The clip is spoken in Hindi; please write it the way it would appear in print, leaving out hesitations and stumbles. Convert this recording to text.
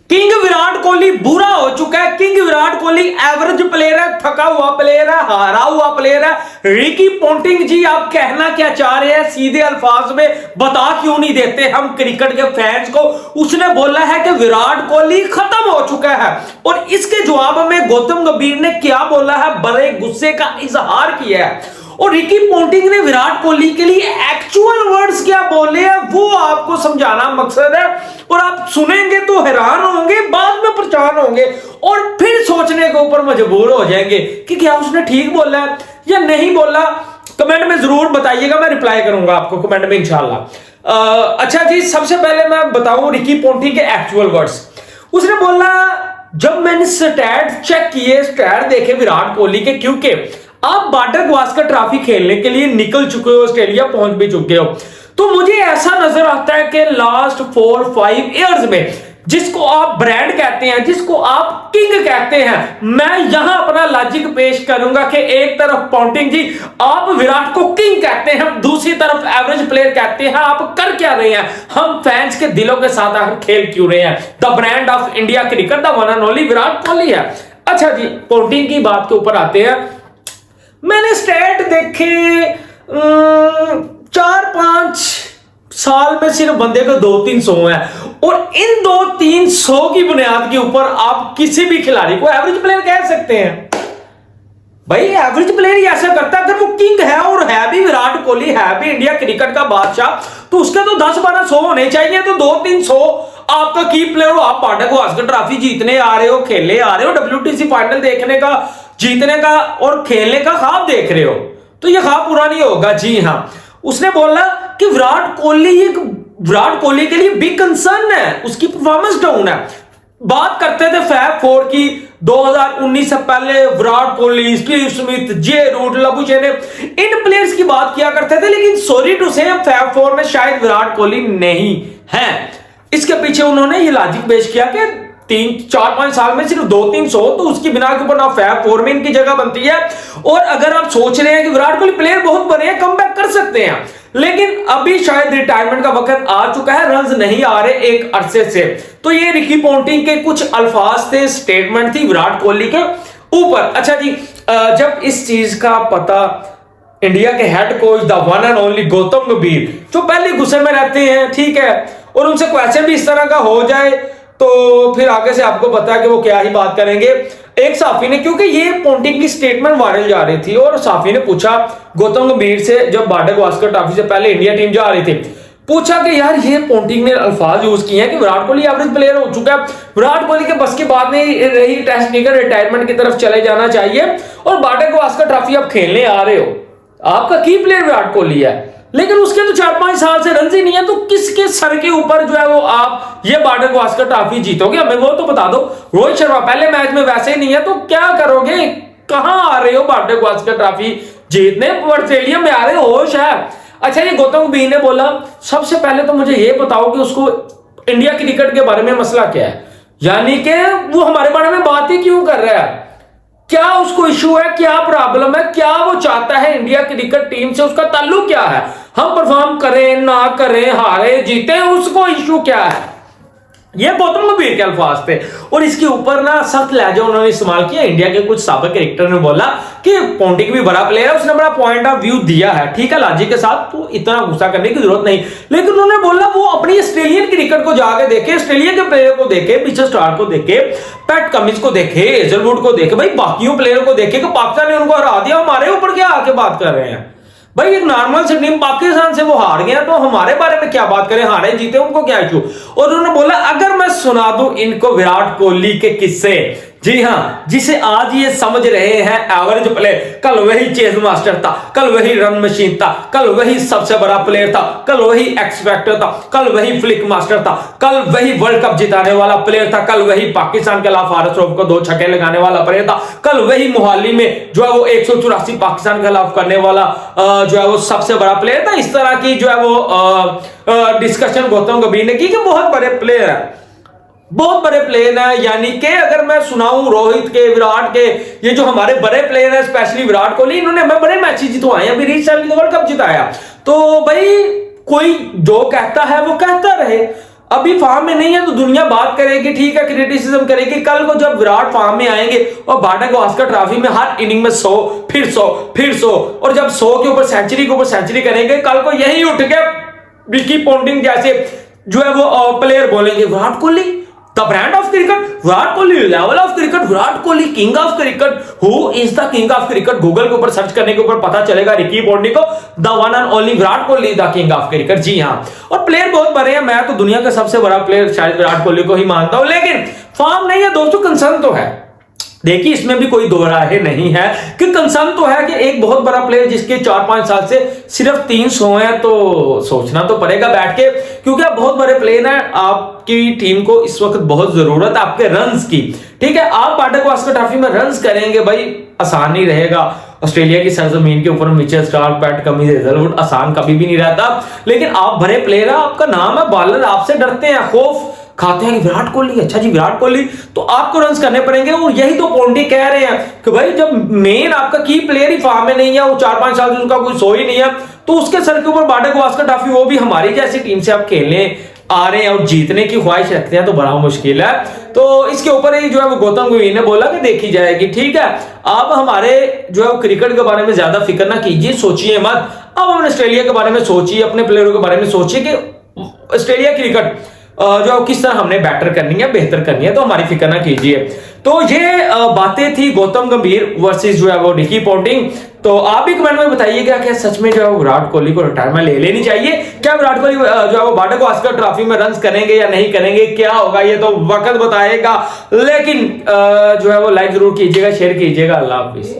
किंग विराट कोहली बुरा हो चुका है। King Virat Kohli average player है, थका हुआ प्लेयर है, हारा हुआ प्लेयर है। रिकी पोंटिंग जी, आप कहना क्या चाह रहे हैं सीधे अल्फाज में बता क्यों नहीं देते हम क्रिकेट के फैंस को। उसने बोला है कि विराट कोहली खत्म हो चुका है, और इसके जवाब में गौतम गंभीर ने क्या बोला है, बड़े गुस्से का इजहार किया है। और रिकी पोंटिंग ने विराट कोहली के लिए एक्चुअल वर्ड्स क्या बोले हैं वो आपको समझाना मकसद है, और आप सुनेंगे तो हैरान होंगे, बाद में परेशान होंगे और फिर सोचने के ऊपर मजबूर हो जाएंगे कि क्या उसने ठीक बोला है या नहीं बोला। कमेंट में जरूर बताइएगा, मैं रिप्लाई करूंगा आपको कमेंट में इंशाल्लाह। अच्छा जी, सबसे पहले मैं बताऊं रिकी पोंटिंग के एक्चुअल वर्ड्स। उसने बोला, जब मैंने स्टैट चेक किए, स्टैट देखे विराट कोहली के, क्योंकि आप बॉर्डर गावस्कर ट्रॉफी खेलने के लिए निकल चुके हो, ऑस्ट्रेलिया पहुंच भी चुके हो, तो मुझे ऐसा नजर आता है कि लास्ट 4-5 इयर्स में जिसको आप ब्रांड कहते हैं, जिसको आप किंग कहते हैं, मैं यहां अपना लॉजिक पेश करूंगा कि एक तरफ पोंटिंग जी आप विराट को किंग कहते हैं, दूसरी तरफ एवरेज प्लेयर कहते हैं। आप कर क्या रहे हैं, हम फैंस के दिलों के साथ आकर खेल क्यों रहे हैं। The brand of India cricket the one and only Virat Kohli है। अच्छा जी, पोंटिंग की बात के ऊपर आते हैं। मैंने स्टैट देखे 4-5 साल में सिर्फ बंदे को 200-300 है, और इन 200-300 की बुनियाद के ऊपर आप किसी भी खिलाड़ी को एवरेज प्लेयर कह सकते हैं। भाई एवरेज प्लेयर ही ऐसा करता है, अगर वो किंग है और है भी विराट कोहली, है भी इंडिया क्रिकेट का बादशाह, तो उसके तो 10-12-100 होने चाहिए। तो 200-300 आपका की प्लेयर हो, आप बॉर्डर गावस्कर ट्रॉफी जीतने आ रहे हो, खेलने आ रहे हो, WTC फाइनल देखने का, जीतने का और खेलने का ख्वाब देख रहे हो, तो ये ख्वाब पूरा नहीं होगा। जी हाँ, उसने बोला कि विराट कोहली के लिए बिग कंसर्न है, उसकी परफॉर्मेंस डाउन है। बात करते थे फैब 4 की, 2019 से पहले विराट कोहली, स्टीव स्मिथ, जे रूट, लबुशेन, इन प्लेयर्स की बात किया करते थे, लेकिन सॉरी टू से फैब 4 में शायद विराट कोहली नहीं है। इसके पीछे उन्होंने ये लॉजिक पेश किया कि 3-4-5 साल में सिर्फ 200-300, तो उसकी बिना के ऊपर ना फैब 4 में इनकी जगह बनती है। और अगर आप सोच रहे हैं कि विराट कोहली प्लेयर बहुत बने हैं, कमबैक कर सकते हैं, लेकिन अभी शायद रिटायरमेंट का वक्त आ चुका है, रन्स नहीं आ रहे एक अरसे से। तो ये रिकी पोंटिंग के कुछ अल्फाज थे, स्टेटमेंट थी विराट कोहली के ऊपर। अच्छा जी, जब इस चीज का पता इंडिया के head coach the one and only Gautam गंभीर, जो पहले गुस्से में रहते हैं, ठीक है, और उनसे क्वेश्चन भी इस तरह का हो जाए, तो फिर आगे से आपको पता है कि वो क्या ही बात करेंगे। एक साफी ने, क्योंकि ये पोंटिंग की स्टेटमेंट वायरल जा रही थी, और साफी ने पूछा गौतम गंभीर से, जब बॉर्डर गावस्कर ट्रॉफी से पहले इंडिया टीम जा रही थी, पूछा कि यार ये पोंटिंग ने अल्फाज यूज किए हैं कि विराट कोहली एवरेज प्लेयर हो चुका है, विराट कोहली के बस की बात नहीं रही, टेस्ट क्रिकेट रिटायरमेंट की तरफ चले जाना चाहिए, और बॉर्डर गावस्कर ट्रॉफी आप खेलने आ रहे हो, आपका की प्लेयर विराट कोहली है, लेकिन उसके तो 4-5 साल से रन ही नहीं है, तो किसके सर के ऊपर जो है वो आप ये बॉर्डर गावस्कर ट्रॉफी जीतोगे, हमें वो तो बता दो। रोहित शर्मा पहले मैच में वैसे ही नहीं है, तो क्या करोगे, कहां आ रहे हो बॉर्डर गावस्कर ट्रॉफी जीतने, ऑस्ट्रेलिया में आ रहे हो, होश है। अच्छा, ये गौतम गंभीर ने बोला, सबसे पहले तो मुझे ये बताओ कि उसको इंडिया क्रिकेट के बारे में मसला क्या है, यानी कि वो हमारे बारे में बात ही क्यों कर रहा है, क्या उसको इशू है, क्या प्रॉब्लम है, क्या वो चाहता है इंडिया क्रिकेट टीम से, उसका ताल्लुक क्या है, हम परफॉर्म करें ना करें, हारे जीते, उसको इशू क्या है। ये गौतम गंभीर के अल्फाज थे, और इसके ऊपर ना सख्त लहजा उन्होंने इस्तेमाल किया। इंडिया के कुछ साबिक क्रिकेटर ने बोला कि पोंटिंग भी बड़ा प्लेयर है, उसने बड़ा पॉइंट ऑफ व्यू दिया है, ठीक है, लॉजिक के साथ, तो इतना गुस्सा करने की जरूरत नहीं, लेकिन उन्होंने बोला वो अपनी ऑस्ट्रेलियन क्रिकेट को जाके देखे, ऑस्ट्रेलिया के प्लेयर को देखे, मिचेल स्टार्क को देखे, पैट कमिंस को देखे, हेजलवुड को देखे, भाई बाकियों प्लेयर को देखे कि पाकिस्तान ने उनको हरा दिया, हमारे ऊपर क्या आके बात कर रहे हैं। भाई एक नॉर्मल सी टीम पाकिस्तान से वो हार गया, तो हमारे बारे में क्या बात करें, हारे जीते उनको क्या इशू। और उन्होंने बोला, अगर मैं सुना दूं इनको विराट कोहली के किस्से, जी हाँ, जिसे आज ये समझ रहे हैं एवरेज प्लेयर, कल वही चेज मास्टर था, कल वही रन मशीन था, कल वही सबसे बड़ा प्लेयर था, कल वही एक्सपेक्टर था, कल वही फ्लिक मास्टर था, कल वही वर्ल्ड कप जिताने वाला प्लेयर था, कल वही पाकिस्तान के खिलाफ हारिस रऊफ को 2 छक्के लगाने वाला प्लेयर था, कल वही मोहाली में जो है वो 184 पाकिस्तान के खिलाफ करने वाला जो है वो सबसे बड़ा प्लेयर था। इस तरह की जो है वो डिस्कशन गौतम गंभीर ने की कि बहुत बड़े प्लेयर है, बहुत बड़े प्लेयर है, यानी कि अगर मैं सुनाऊं रोहित के, विराट के, ये जो हमारे बड़े प्लेयर हैं, स्पेशली विराट कोहली, इन्होंने हमें बड़े मैच जितवाए हैं, अभी रिसेंटली वर्ल्ड कप जिताया। तो भाई कोई जो कहता है वो कहता रहे, अभी फॉर्म में नहीं है तो दुनिया बात करेगी, ठीक है, क्रिटिसिज्म करेगी। कल को जब विराट फॉर्म में आएंगे और बाटा गावस्कर ट्रॉफी में हर इनिंग में 100 फिर 100 फिर 100 और जब 100 के ऊपर सेंचुरी करेंगे, कल को यही उठ के रिकी पॉन्टिंग जैसे जो है वो प्लेयर बोलेंगे Virat Kohli the brand of cricket, Virat Kohli level of cricket, Virat Kohli king of cricket, who is the king of cricket. Google के ऊपर सर्च करने के ऊपर पता चलेगा रिकी पॉन्टिंग को the one and only Virat Kohli the king of cricket. जी हाँ, और प्लेयर बहुत बड़े हैं, मैं तो दुनिया का सबसे बड़ा प्लेयर शायद विराट कोहली को ही मानता हूं, लेकिन फॉर्म नहीं है दोस्तों, कंसर्न तो है। देखिए इसमें भी कोई दो राय नहीं है कि कंसर्न तो है कि एक बहुत बड़ा प्लेयर जिसके 4-5 साल से सिर्फ 300 है, तो सोचना तो पड़ेगा बैठ के, क्योंकि आप बहुत बड़े प्लेयर हैं, आपकी टीम को इस वक्त बहुत जरूरत है आपके रन्स की। ठीक है, आप बाटा गावस्कर ट्रॉफी में रन्स करेंगे भाई, आसान नहीं रहेगा। ऑस्ट्रेलिया की सरजमीन के ऊपर Mitchell Starc, PAT Cummins, Hazlewood आसान कभी भी नहीं रहता, लेकिन आप बड़े प्लेयर हैं, आपका नाम है, बॉलर आपसे डरते हैं, खौफ खाते हैं कि विराट कोहली, अच्छा जी विराट कोहली, तो आपको रन्स करने पड़ेंगे। और यही तो पॉन्टी कह रहे हैं कि भाई जब मेन आपका की प्लेयर ही फॉर्म में नहीं है, वो 4-5 साल से उनका कोई सो ही नहीं है, तो उसके सर के ऊपर बाटा गावस्कर ट्रॉफी, वो भी हमारी जैसी टीम से आप खेलने आ रहे हैं और जीतने की ख्वाहिश रखते हैं, तो बड़ा मुश्किल है। तो इसके ऊपर ही जो है वो गौतम गंभीर ने बोला कि देखी जाएगी। ठीक है, आप हमारे जो है वो क्रिकेट के बारे में ज्यादा फिक्र ना कीजिए, सोचिए मत। अब हम ऑस्ट्रेलिया के बारे में सोचिए, अपने प्लेयरों के बारे में सोचिए कि ऑस्ट्रेलिया क्रिकेट जो किस तरह हमने बेटर करनी है, बेहतर करनी है, तो हमारी फिक्र ना कीजिए। तो ये बातें थी गौतम गंभीर वर्सेस जो है वो रिकी पॉन्टिंग। तो आप भी कमेंट में बताइएगा क्या सच में जो है विराट कोहली को रिटायरमेंट ले लेनी चाहिए? क्या विराट कोहली जो है वो बाटा गावस्कर ट्रॉफी में रन्स करेंगे या नहीं करेंगे, क्या होगा ये तो वक्त बताएगा। लेकिन जो है वो लाइक जरूर कीजिएगा, शेयर कीजिएगा। अल्लाह हाफिज।